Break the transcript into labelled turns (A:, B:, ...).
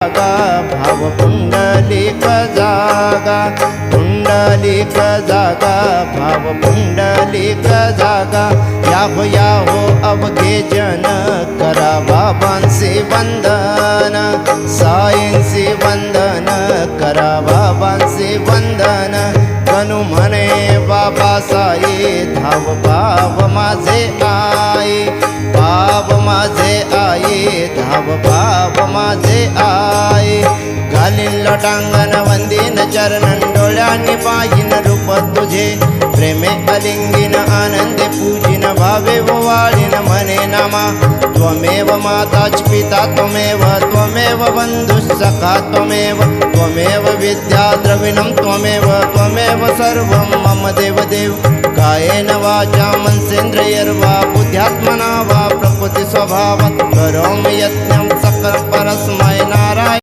A: भाव पुंडलिक जागा, पुंडलिक जागा, भाव पुंडलिक जागा। याहो अवघे जन करा बाबांचे वंदन, साईंचे वंदन करा बाबांचे वंदन। गणू म्हणे बाबा साई धाव भाव माझे आई, भाव माझे आई, धाव भाव माझे आई। घालीन लोटांगण वंदीन चरणन, डोळ्यांनी पाहिन रूप तुझे। प्रेमे अलिंगीन आनंदे पूजिन, भावे वाळीन म्हणे नामा। त्वमेव माताच पिता त्वमेव, त्वमेव बंधुः सखा त्वमेव, त्वमेव विद्या द्रविणं त्वमेव, त्वमेव सर्वं मम देवदेव। कायेन वाचा मनसेन्द्रियर्वा बुद्ध्यात्मना वा प्रकृति स्वभावात् करोमि यज्ञं सकल परस्मै